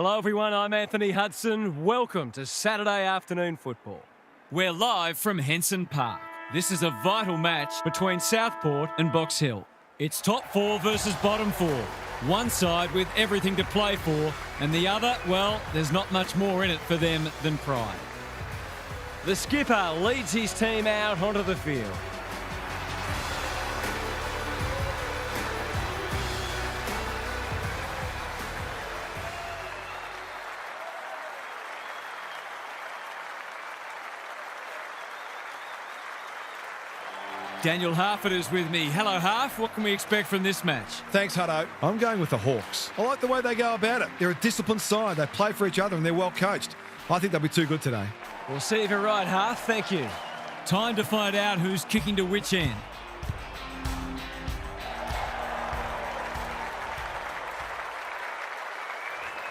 Hello everyone, I'm Anthony Hudson. Welcome to Saturday afternoon football. We're live from Henson Park. This is a vital match between Southport and Box Hill. It's top four versus bottom four. One side with everything to play for, and the other, well, there's not much more in it for them than pride. The skipper leads his team out onto the field. Daniel Harford is with me. Hello, Harf. What can we expect from this match? Thanks, Hutto. I'm going with the Hawks. I like the way they go about it. They're a disciplined side. They play for each other and they're well coached. I think they'll be too good today. We'll see if you're right, Harf. Thank you. Time to find out who's kicking to which end.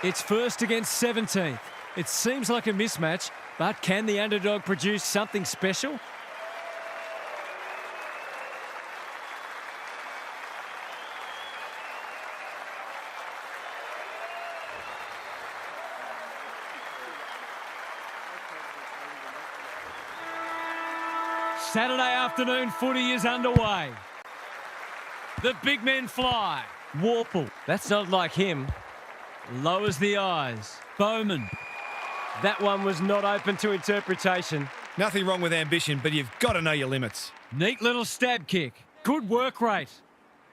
It's first against 17th. It seems like a mismatch, but can the underdog produce something special? Saturday afternoon footy is underway. The big men fly. Warple, that's not like him. Lowers the eyes. Bowman. That one was not open to interpretation. Nothing wrong with ambition, but you've got to know your limits. Neat little stab kick. Good work rate.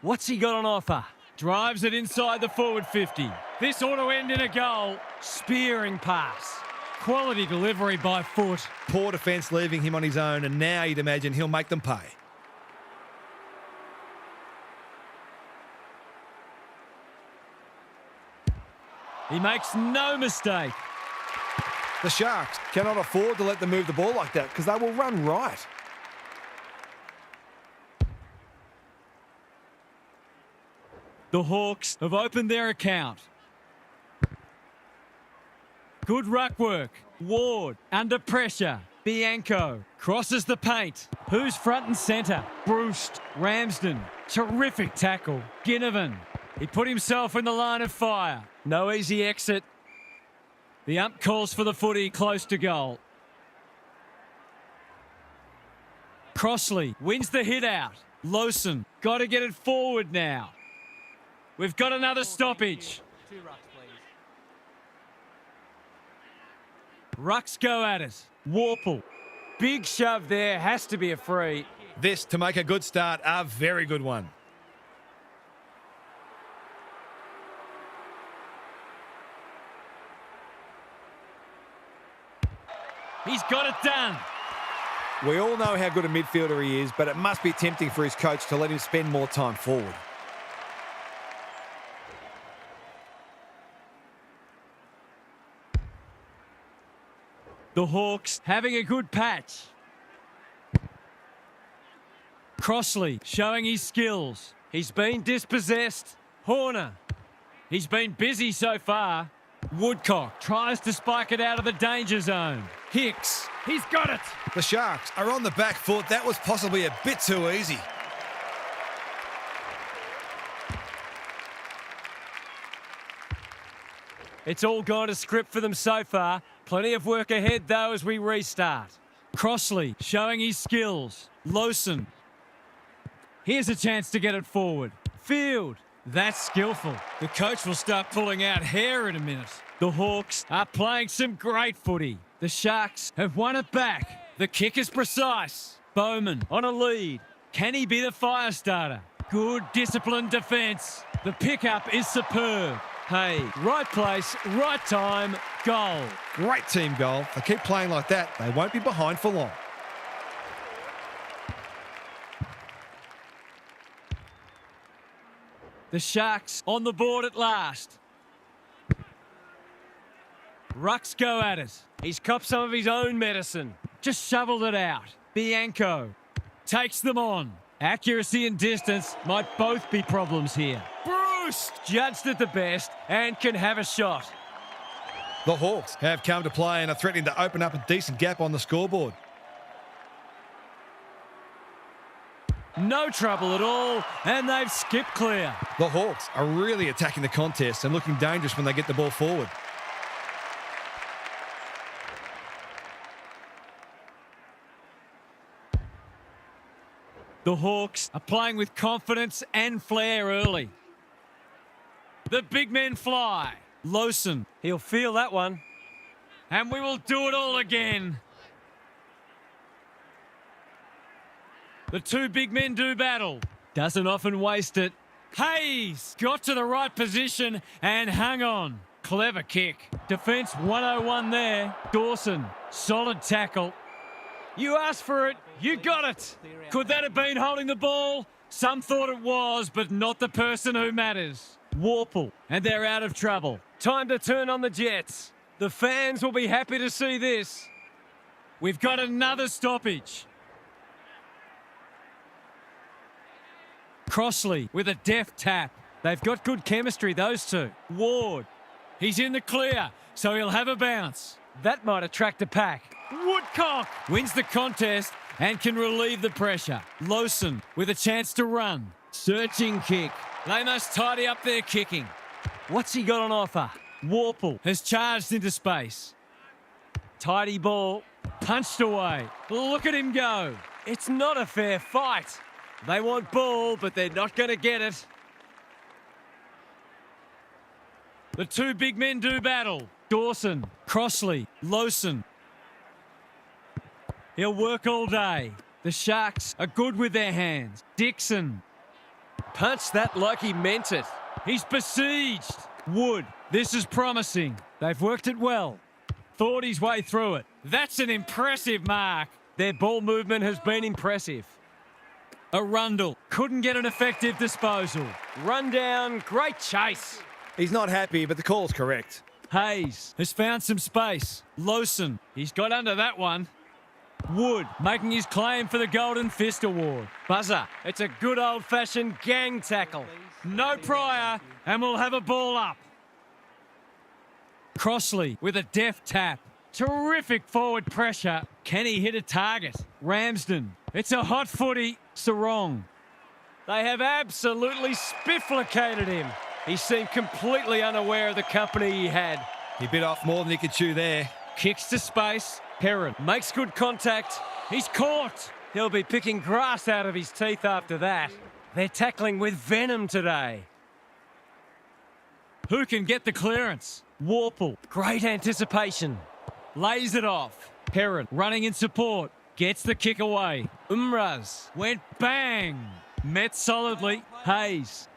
What's he got on offer? Drives it inside the forward 50. This ought to end in a goal. Spearing pass. Quality delivery by foot. Poor defence leaving him on his own, and now you'd imagine he'll make them pay. He makes no mistake. The Sharks cannot afford to let them move the ball like that because they will run right. The Hawks have opened their account. Good ruck work. Ward under pressure. Bianco crosses the paint. Who's front and centre? Brust. Ramsden. Terrific tackle. Ginnivan. He put himself in the line of fire. No easy exit. The ump calls for the footy close to goal. Crossley wins the hit out. Lowson got to get it forward now. We've got another stoppage. Rucks go at it. Warple. Big shove there. Has to be a free. This, to make a good start, a very good one. He's got it done. We all know how good a midfielder he is, but it must be tempting for his coach to let him spend more time forward. The Hawks having a good patch. Crossley showing his skills. He's been dispossessed. Horner. He's been busy so far. Woodcock tries to spike it out of the danger zone. Hicks. He's got it. The Sharks are on the back foot. That was possibly a bit too easy. It's all gone to script for them so far. Plenty of work ahead, though, as we restart. Crossley showing his skills. Lowson. Here's a chance to get it forward. Field. That's skillful. The coach will start pulling out hair in a minute. The Hawks are playing some great footy. The Sharks have won it back. The kick is precise. Bowman on a lead. Can he be the fire starter? Good disciplined defence. The pickup is superb. Hey, right place, right time, goal. Great team goal. If they keep playing like that, they won't be behind for long. The Sharks on the board at last. Rucks go at it. He's copped some of his own medicine. Just shoveled it out. Bianco takes them on. Accuracy and distance might both be problems here. Bruce judged at the best and can have a shot. The Hawks have come to play and are threatening to open up a decent gap on the scoreboard. No trouble at all, and they've skipped clear. The Hawks are really attacking the contest and looking dangerous when they get the ball forward. The Hawks are playing with confidence and flair early. The big men fly. Lowson, he'll feel that one. And we will do it all again. The two big men do battle. Doesn't often waste it. Hayes got to the right position and hung on. Clever kick. Defence 101 there. Dawson, solid tackle. You asked for it, you got it. Could that have been holding the ball? Some thought it was, but not the person who matters. Warple, and they're out of trouble. Time to turn on the Jets. The fans will be happy to see this. We've got another stoppage. Crossley with a deft tap. They've got good chemistry, those two. Ward, he's in the clear, so he'll have a bounce. That might attract a pack. Woodcock wins the contest and can relieve the pressure. Lowson with a chance to run. Searching kick. They must tidy up their kicking. What's he got on offer? Warple has charged into space. Tidy ball. Punched away. Look at him go. It's not a fair fight. They want ball, but they're not going to get it. The two big men do battle. Dawson, Crossley, Lowson. He'll work all day. The Sharks are good with their hands. Dixon. Punched that like he meant it. He's besieged. Wood, this is promising. They've worked it well. Thought his way through it. That's an impressive mark. Their ball movement has been impressive. Arundel couldn't get an effective disposal. Run down, great chase. He's not happy, but the call's correct. Hayes has found some space. Lowson, he's got under that one. Wood making his claim for the Golden Fist Award. Buzzer, it's a good old-fashioned gang tackle. No prior, and we'll have a ball up. Crossley with a deft tap. Terrific forward pressure. Can he hit a target? Ramsden, it's a hot footy. Sarong. They have absolutely spifflicated him. He seemed completely unaware of the company he had. He bit off more than he could chew there. Kicks to space. Perrin makes good contact. He's caught. He'll be picking grass out of his teeth after that. They're tackling with venom today. Who can get the clearance? Warple. Great anticipation. Lays it off. Perrin running in support. Gets the kick away. Umraz went bang. Met solidly. Hayes.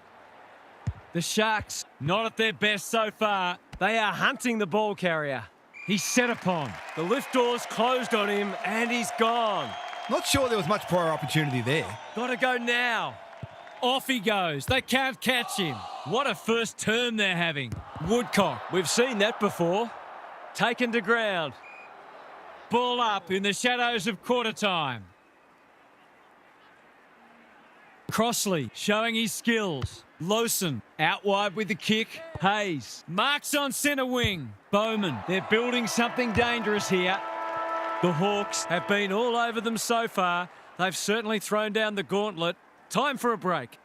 The Sharks not at their best so far. They are hunting the ball carrier. He's set upon. The lift doors closed on him and he's gone. Not sure there was much prior opportunity there. Gotta go now. Off he goes. They can't catch him. What a first term they're having. Woodcock. We've seen that before. Taken to ground. Ball up in the shadows of quarter time. Crossley showing his skills. Lowson out wide with the kick. Hayes marks on centre wing. Bowman, they're building something dangerous here. The Hawks have been all over them so far. They've certainly thrown down the gauntlet. Time for a break.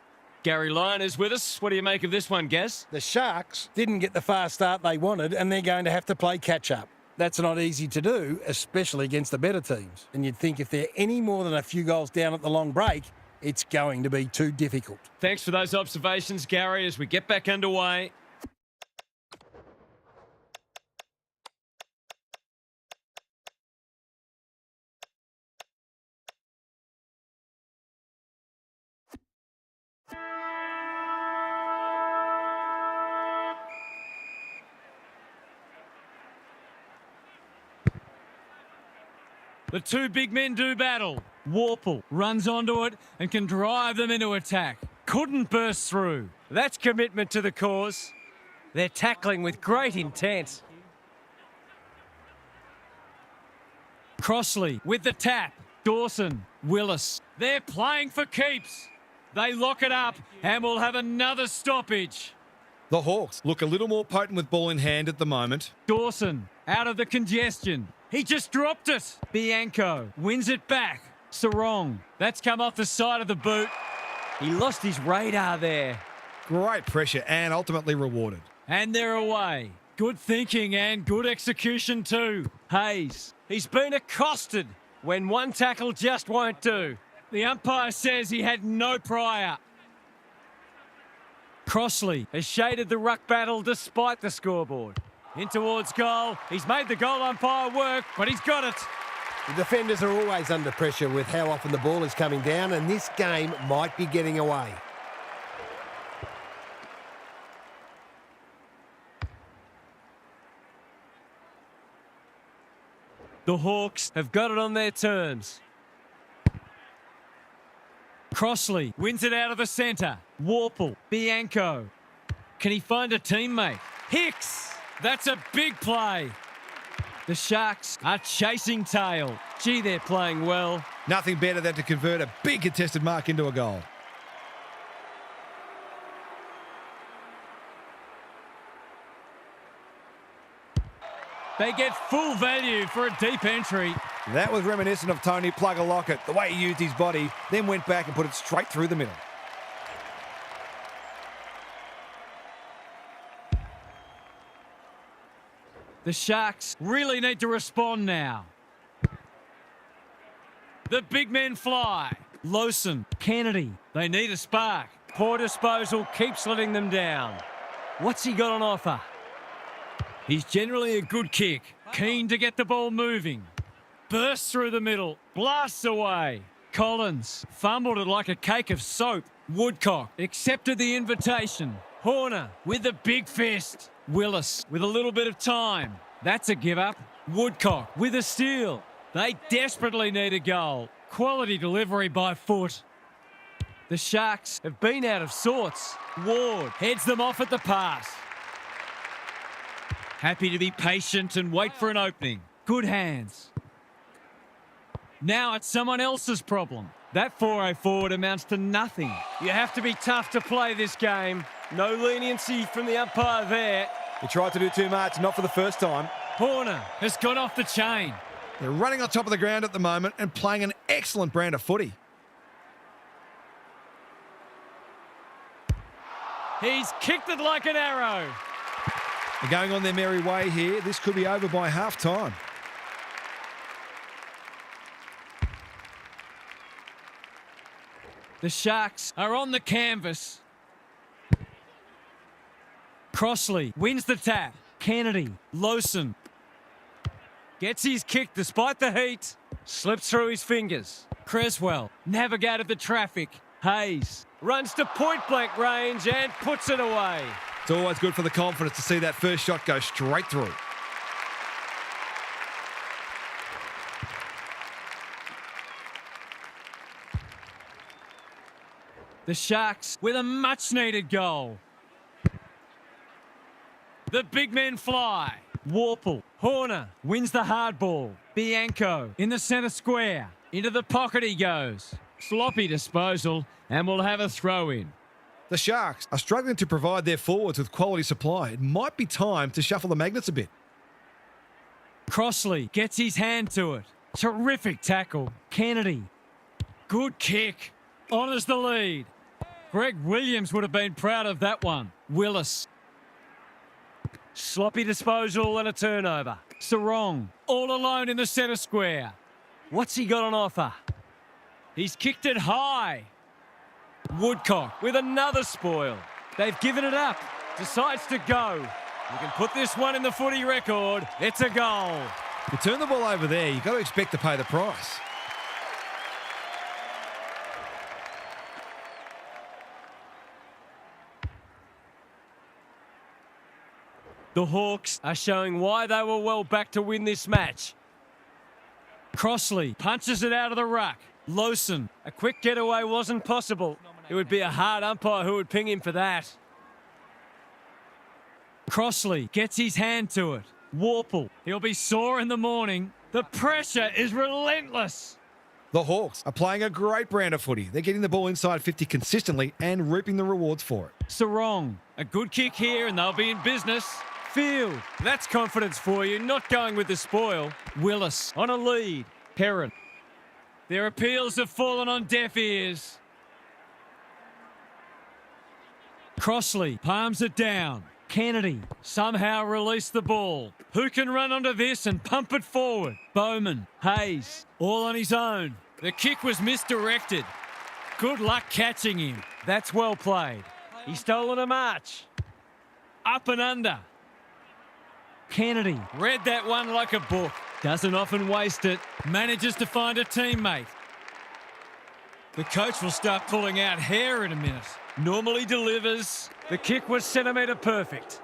Gary Lyon is with us. What do you make of this one, Gaz? The Sharks didn't get the fast start they wanted and they're going to have to play catch-up. That's not easy to do, especially against the better teams. And you'd think if they're any more than a few goals down at the long break, it's going to be too difficult. Thanks for those observations, Gary, as we get back underway. The two big men do battle. Warple runs onto it and can drive them into attack. Couldn't burst through. That's commitment to the cause. They're tackling with great intent. Crossley with the tap. Dawson, Willis. They're playing for keeps. They lock it up and we'll have another stoppage. The Hawks look a little more potent with ball in hand at the moment. Dawson out of the congestion. He just dropped it. Bianco wins it back. Sarong, that's come off the side of the boot. He lost his radar there. Great pressure and ultimately rewarded. And they're away. Good thinking and good execution too. Hayes, he's been accosted when one tackle just won't do. The umpire says he had no prior. Crossley has shaded the ruck battle despite the scoreboard. In towards goal. He's made the goal umpire work, but he's got it. The defenders are always under pressure with how often the ball is coming down, and this game might be getting away. The Hawks have got it on their terms. Crossley wins it out of the centre. Warple, Bianco. Can he find a teammate? Hicks! That's a big play. The Sharks are chasing tail. Gee, they're playing well. Nothing better than to convert a big contested mark into a goal. They get full value for a deep entry. That was reminiscent of Tony Plugger-Lockett, the way he used his body, then went back and put it straight through the middle. The Sharks really need to respond now. The big men fly. Lawson, Kennedy, they need a spark. Poor disposal keeps letting them down. What's he got on offer? He's generally a good kick. Keen to get the ball moving. Bursts through the middle. Blasts away. Collins fumbled it like a cake of soap. Woodcock accepted the invitation. Horner with the big fist. Willis with a little bit of time. That's a give up. Woodcock with a steal. They desperately need a goal. Quality delivery by foot. The Sharks have been out of sorts. Ward heads them off at the pass. Happy to be patient and wait for an opening. Good hands. Now it's someone else's problem. That 4-0 forward amounts to nothing. You have to be tough to play this game. No leniency from the umpire there. He tried to do too much, not for the first time. Horner has got off the chain. They're running on top of the ground at the moment and playing an excellent brand of footy. He's kicked it like an arrow. They're going on their merry way here. This could be over by half-time. The Sharks are on the canvas. Crossley wins the tap. Kennedy, Lawson. Gets his kick despite the heat. Slips through his fingers. Creswell navigated the traffic. Hayes runs to point-blank range and puts it away. It's always good for the confidence to see that first shot go straight through. The Sharks with a much-needed goal. The big men fly. Warple, Horner wins the hard ball. Bianco in the centre square. Into the pocket he goes. Sloppy disposal, and we'll have a throw in. The Sharks are struggling to provide their forwards with quality supply. It might be time to shuffle the magnets a bit. Crossley gets his hand to it. Terrific tackle. Kennedy. Good kick. Honours the lead. Greg Williams would have been proud of that one. Willis. Sloppy disposal and a turnover. Sarong all alone in the centre square. What's he got on offer? He's kicked it high. Woodcock with another spoil. They've given it up. Decides to go. You can put this one in the footy record. It's a goal. You turn the ball over there, you've got to expect to pay the price. The Hawks are showing why they were well back to win this match. Crossley punches it out of the ruck. Lawson, a quick getaway wasn't possible. It would be a hard umpire who would ping him for that. Crossley gets his hand to it. Warple, he'll be sore in the morning. The pressure is relentless. The Hawks are playing a great brand of footy. They're getting the ball inside 50 consistently and reaping the rewards for it. Sarong, a good kick here and they'll be in business. Field, that's confidence for you, not going with the spoil. Willis on a lead. Perrin. Their appeals have fallen on deaf ears. Crossley palms it down. Kennedy somehow released the ball. Who can run onto this and pump it forward? Bowman, Hayes, all on his own. The kick was misdirected. Good luck catching him. That's well played. He's stolen a march. Up and under. Kennedy Read that one like a book. doesn't often waste it. Manages to find a teammate. The coach will start pulling out hair in a minute. Normally delivers. The kick was centimetre perfect.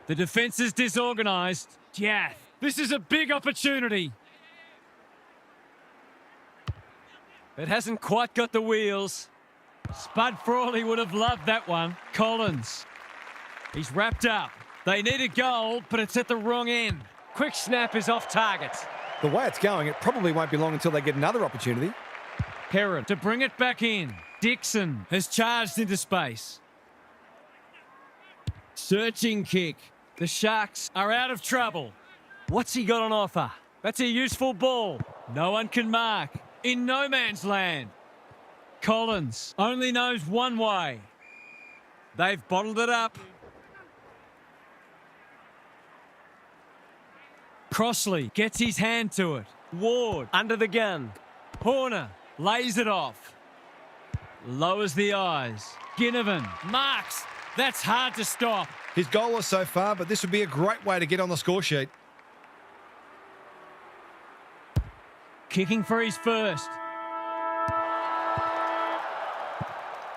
The defence is disorganised. Jath, this is a big opportunity. It hasn't quite got the wheels. Spud Frawley would have loved that one. Collins. He's wrapped up. They need a goal, but it's at the wrong end. Quick snap is off target. The way it's going, it probably won't be long until they get another opportunity. Heron to bring it back in. Dixon. Has charged into space. Searching kick. The Sharks are out of trouble. What's he got on offer? That's a useful ball. No one can mark. In no man's land. Collins only knows one way. They've bottled it up. Crossley gets his hand to it. Ward under the gun. Horner lays it off. Lowers the eyes. Ginnivan marks. That's hard to stop. His goalless so far, but this would be a great way to get on the score sheet. Kicking for his first.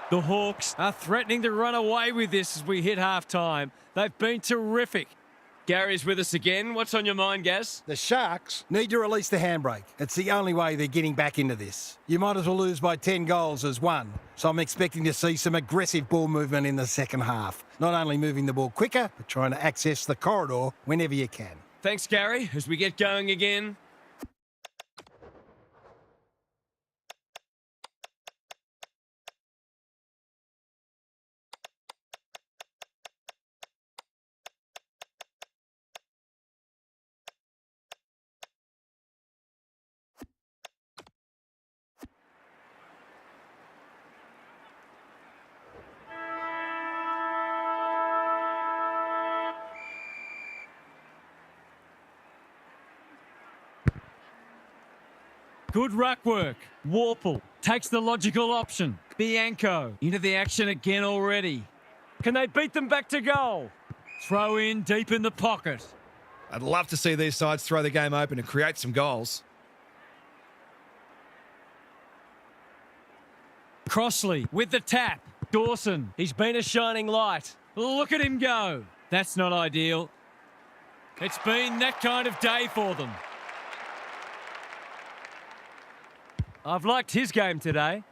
The Hawks are threatening to run away with this as we hit half-time. They've been terrific. Gary's with us again. What's on your mind, Gaz? The Sharks need to release the handbrake. It's the only way they're getting back into this. You might as well lose by 10 goals as one. So I'm expecting to see some aggressive ball movement in the second half. Not only moving the ball quicker, but trying to access the corridor whenever you can. Thanks, Gary. As we get going again. Good ruck work. Warple takes the logical option. Bianco into the action again already. Can they beat them back to goal? Throw in deep in the pocket. I'd love to see these sides throw the game open and create some goals. Crossley with the tap. Dawson, he's been a shining light. Look at him go. That's not ideal. It's been that kind of day for them. I've liked his game today.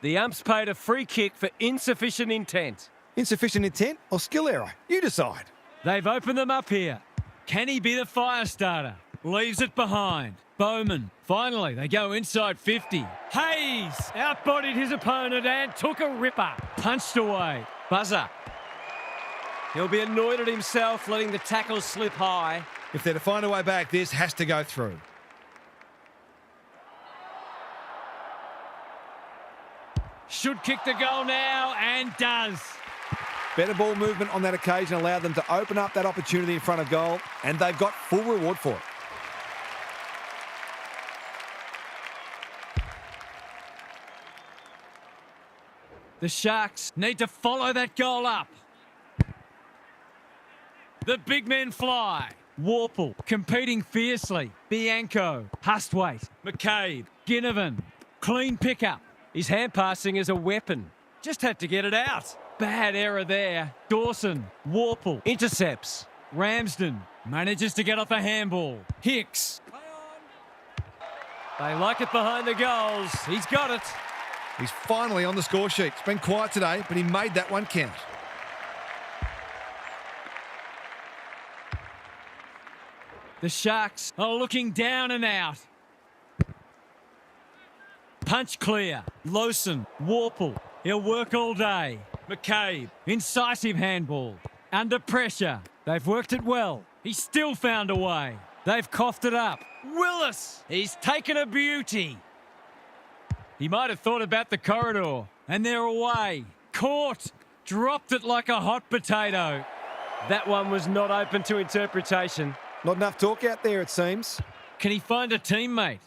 The umps paid a free kick for insufficient intent. Insufficient intent or skill error? You decide. They've opened them up here. Can he be the fire starter? Leaves it behind. Bowman. Finally, they go inside 50. Hayes outbodied his opponent and took a ripper. Punched away. Buzzer. He'll be annoyed at himself, letting the tackle slip high. If they're to find a way back, this has to go through. Should kick the goal now, and does. Better ball movement on that occasion allowed them to open up that opportunity in front of goal, and they've got full reward for it. The Sharks need to follow that goal up. The big men fly. Warple competing fiercely. Bianco, Hustwaite, McCabe, Ginnivan. Clean pickup. His hand passing is a weapon. Just had to get it out. Bad error there. Dawson, Warple, intercepts. Ramsden manages to get off a handball. Hicks. They like it behind the goals. He's got it. He's finally on the score sheet. It's been quiet today, but he made that one count. The Sharks are looking down and out. Punch clear. Lowson, Warple. He'll work all day. McCabe, incisive handball. Under pressure. They've worked it well. He's still found a way. They've coughed it up. Willis, he's taken a beauty. He might have thought about the corridor. And they're away. Caught. Dropped it like a hot potato. That one was not open to interpretation. Not enough talk out there, it seems. Can he find a teammate?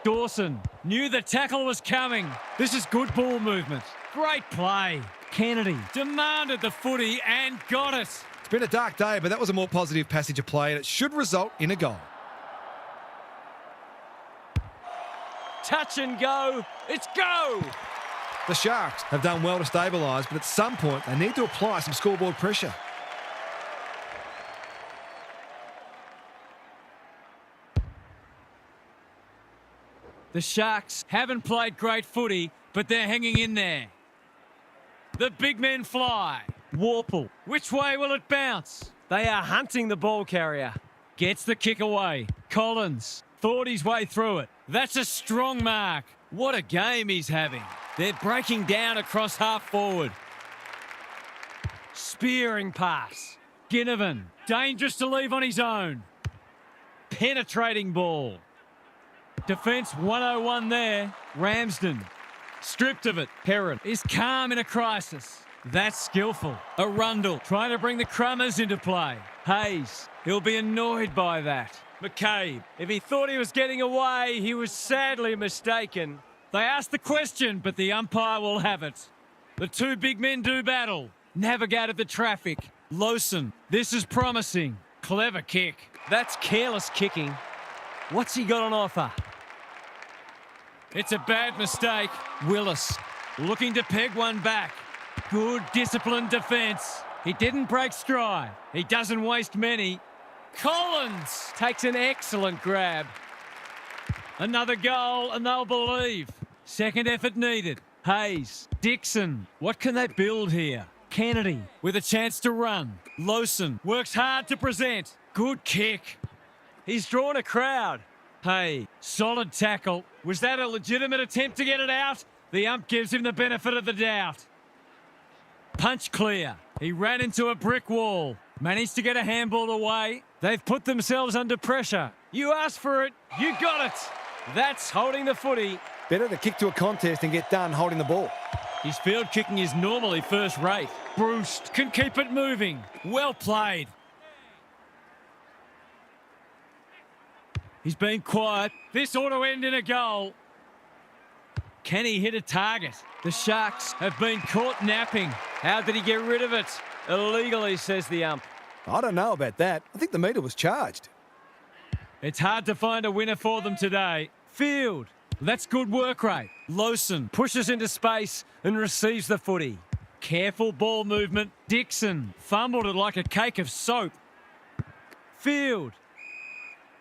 Dawson knew the tackle was coming. This is good ball movement. Great play. Kennedy demanded the footy and got it. It's been a dark day, but that was a more positive passage of play, and it should result in a goal. Touch and go. It's go. The Sharks have done well to stabilise, but at some point they need to apply some scoreboard pressure. The Sharks haven't played great footy, but they're hanging in there. The big men fly. Warple. Which way will it bounce? They are hunting the ball carrier. Gets the kick away. Collins thought his way through it. That's a strong mark. What a game he's having. They're breaking down across half forward. Spearing pass. Ginnivan. Dangerous to leave on his own. Penetrating ball. Defence 101 there. Ramsden. Stripped of it. Perrin is calm in a crisis. That's skillful. Arundel trying to bring the Crummers into play. Hayes. He'll be annoyed by that. McCabe. If he thought he was getting away, he was sadly mistaken. They asked the question, but the umpire will have it. The two big men do battle. Navigated the traffic. Lowson. This is promising. Clever kick. That's careless kicking. What's he got on offer? It's a bad mistake. Willis looking to peg one back. Good disciplined defence. He didn't break stride. He doesn't waste many. Collins Takes an excellent grab. another goal and they'll believe. Second effort needed. Hayes. Dixon. What can they build here? Kennedy with a chance to run. Lowson works hard to present. Good kick. He's drawn a crowd. Hey, solid tackle. Was that a legitimate attempt to get it out? The ump gives him the benefit of the doubt. Punch clear. He ran into a brick wall. Managed to get a handball away. They've put themselves under pressure. You asked for it. You got it. That's holding the footy. Better to kick to a contest and get done holding the ball. His field kicking is normally first rate. Bruce can keep it moving. Well played. He's been quiet. This ought to end in a goal. Can he hit a target? The Sharks have been caught napping. How did he get rid of it? Illegally, says the ump. I don't know about that. I think the meter was charged. It's hard to find a winner for them today. Field. That's good work rate. Lowson Pushes into space and receives the footy. careful ball movement. Dixon fumbled it like a cake of soap. Field.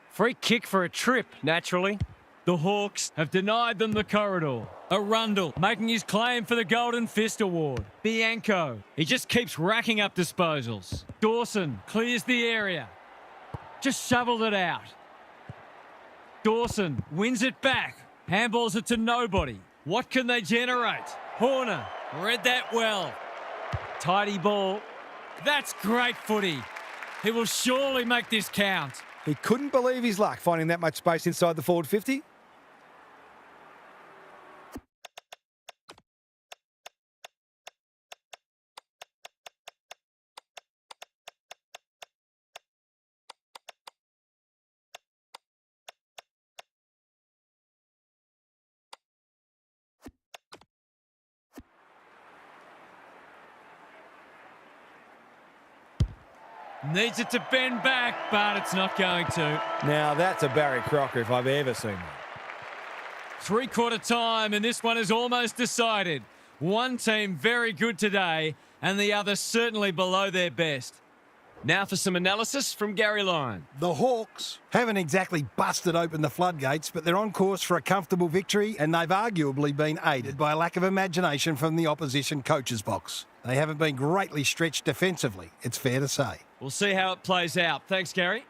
Free kick for a trip, naturally. The Hawks have denied them the corridor. Arundel making his claim for the Golden Fist Award. Bianco, he just keeps racking up disposals. Dawson clears the area. Just shoveled it out. Dawson wins it back. Handballs it to nobody. What can they generate? Horner read that well. Tidy ball. That's great footy. He will surely make this count. He couldn't believe his luck finding that much space inside the forward 50. Needs it to bend back, but it's not going to. Now that's a Barry Crocker if I've ever seen one. Three-quarter time, and this one is almost decided. One team very good today, and the other certainly below their best. Now for some analysis from Gary Lyon. The Hawks haven't exactly busted open the floodgates, but they're on course for a comfortable victory, and they've arguably been aided by a lack of imagination from the opposition coach's box. They haven't been greatly stretched defensively, it's fair to say. We'll see how it plays out. Thanks, Gary.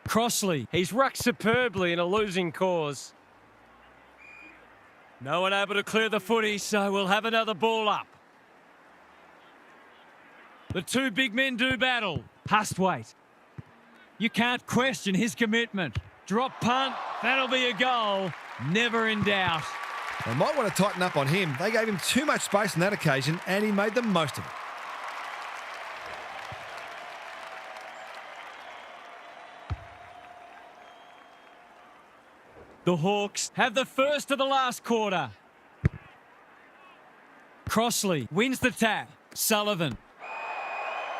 Crossley. He's rucked superbly in a losing cause. No one able to clear the footy, so we'll have another ball up. The two big men do battle. Hustwaite. You can't question his commitment. Drop punt. That'll be a goal. Never in doubt. They might want to tighten up on him. They gave him too much space on that occasion, and he made the most of it. The Hawks have the first of the last quarter. Crossley wins the tap. Sullivan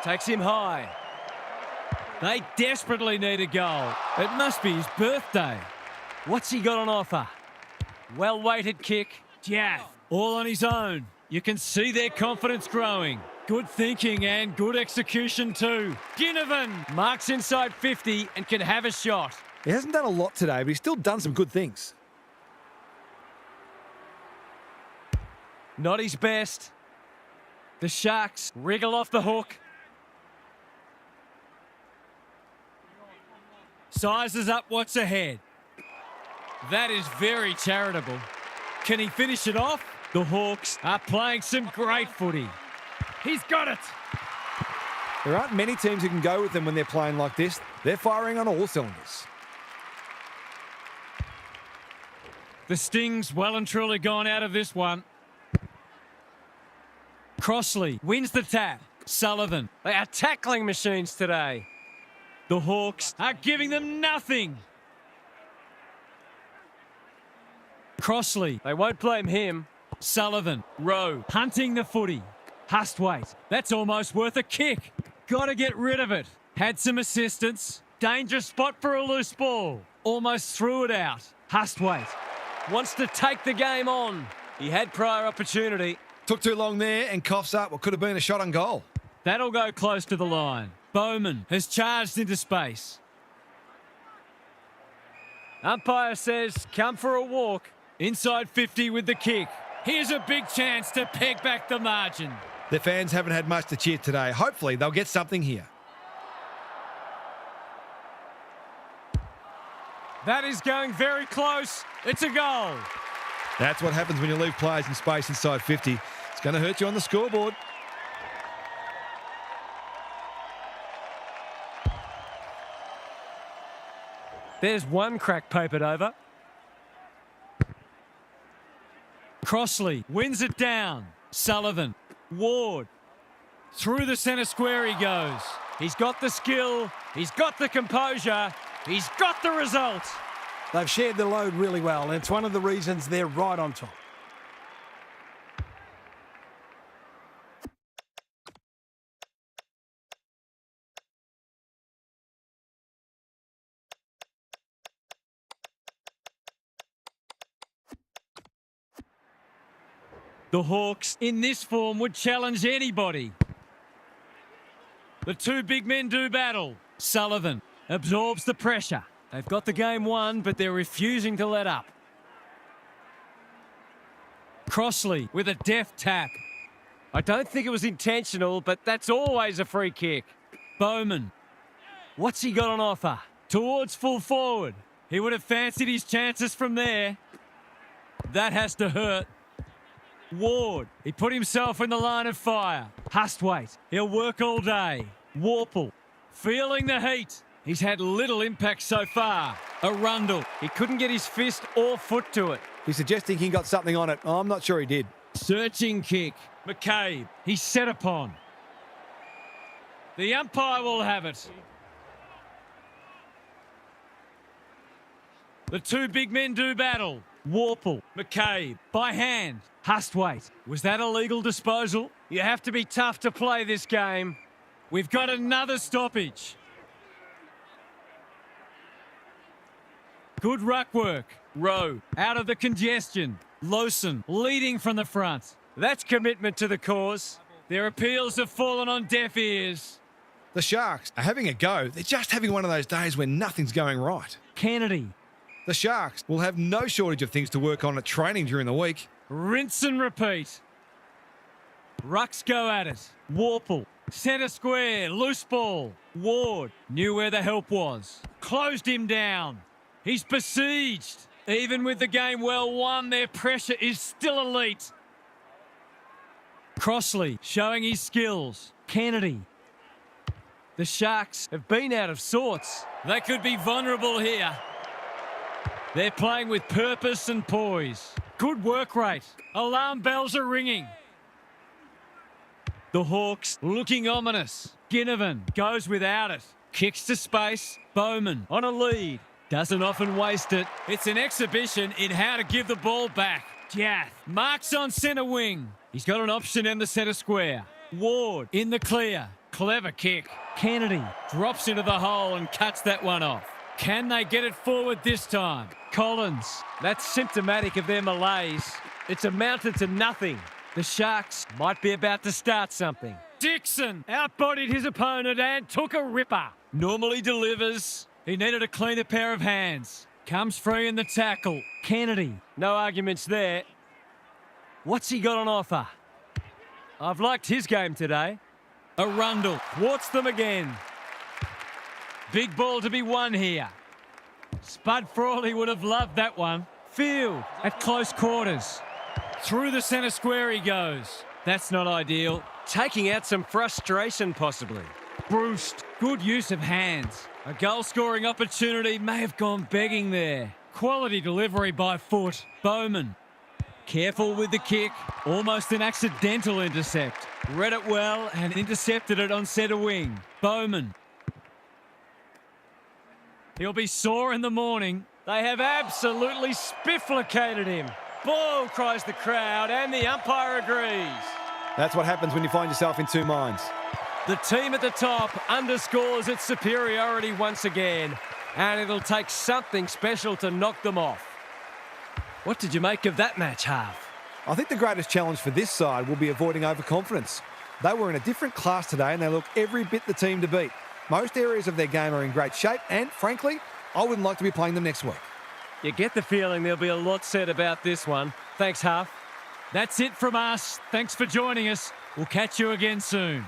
takes him high. They desperately need a goal. It must be his birthday. What's he got on offer? Well-weighted kick. Jaff, all on his own. You can see their confidence growing. Good thinking and good execution too. Ginnivan marks inside 50 and can have a shot. He hasn't done a lot today, but he's still done some good things. Not his best. The Sharks wriggle off the hook. Sizes up what's ahead. That is very charitable. Can he finish it off? The Hawks are playing some great footy. He's got it. There aren't many teams who can go with them when they're playing like this. They're firing on all cylinders. The Sting's well and truly gone out of this one. Crossley wins the tap. Sullivan. They are tackling machines today. The Hawks are giving them nothing. Crossley. They won't blame him. Sullivan. Rowe. Hunting the footy. Hustwaite. That's almost worth a kick. Got to get rid of it. Had some assistance. Dangerous spot for a loose ball. Almost threw it out. Hustwaite. Wants to take the game on. He had prior opportunity. Took too long there and coughs up what could have been a shot on goal. That'll go close to the line. Bowman has charged into space. Umpire says, come for a walk. Inside 50 with the kick. Here's a big chance to peg back the margin. Their fans haven't had much to cheer today. Hopefully they'll get something here. That is going very close. It's a goal. That's what happens when you leave players in space inside 50. It's going to hurt you on the scoreboard. There's one crack papered over. Crossley wins it down. Sullivan. Ward. Through the centre square he goes. He's got the skill. He's got the composure. He's got the result. They've shared the load really well, and it's one of the reasons they're right on top. The Hawks, in this form, would challenge anybody. The two big men do battle. Sullivan absorbs the pressure. They've got the game won, but they're refusing to let up. Crossley with a deft tap. I don't think it was intentional, but that's always a free kick. Bowman. What's he got on offer? Towards full forward. He would have fancied his chances from there. That has to hurt. Ward. He put himself in the line of fire. Hustwaite. He'll work all day. Warple. Feeling the heat. He's had little impact so far. Arundel. He couldn't get his fist or foot to it. He's suggesting he got something on it. I'm not sure he did. Searching kick. McCabe. He's set upon. The umpire will have it. The two big men do battle. Warple. McCabe. By hand. Hustwaite. Was that a legal disposal? You have to be tough to play this game. We've got another stoppage. Good ruck work. Rowe out of the congestion. Lawson leading from the front. That's commitment to the cause. Their appeals have fallen on deaf ears. The Sharks are having a go. They're just having one of those days when nothing's going right. Kennedy. The Sharks will have no shortage of things to work on at training during the week. Rinse and repeat. Rucks go at it. Warple. Centre square. Loose ball. Ward knew where the help was. Closed him down. He's besieged. Even with the game well won, their pressure is still elite. Crossley showing his skills. Kennedy. The Sharks have been out of sorts. They could be vulnerable here. They're playing with purpose and poise. Good work rate. Alarm bells are ringing. The Hawks looking ominous. Ginnivan goes without it. Kicks to space. Bowman on a lead. Doesn't often waste it. It's an exhibition in how to give the ball back. Jath marks on centre wing. He's got an option in the centre square. Ward in the clear. Clever kick. Kennedy drops into the hole and cuts that one off. Can they get it forward this time? Collins. That's symptomatic of their malaise. It's amounted to nothing. The Sharks might be about to start something. Dixon outbodied his opponent and took a ripper. Normally delivers. He needed a cleaner pair of hands. Comes free in the tackle. Kennedy. No arguments there. What's he got on offer? I've liked his game today. Arundel thwarts them again. Big ball to be won here. Spud Frawley would have loved that one. Field at close quarters. Through the centre square he goes. That's not ideal. Taking out some frustration possibly. Bruce, good use of hands. A goal-scoring opportunity may have gone begging there. Quality delivery by foot. Bowman. Careful with the kick. Almost an accidental intercept. Read it well and intercepted it on centre wing. Bowman. He'll be sore in the morning. They have absolutely spifflicated him. Ball, cries the crowd, and the umpire agrees. That's what happens when you find yourself in two minds. The team at the top underscores its superiority once again, and it'll take something special to knock them off. What did you make of that match, Half? I think the greatest challenge for this side will be avoiding overconfidence. They were in a different class today and they look every bit the team to beat. Most areas of their game are in great shape and, frankly, I wouldn't like to be playing them next week. You get the feeling there'll be a lot said about this one. Thanks, Half. That's it from us. Thanks for joining us. We'll catch you again soon.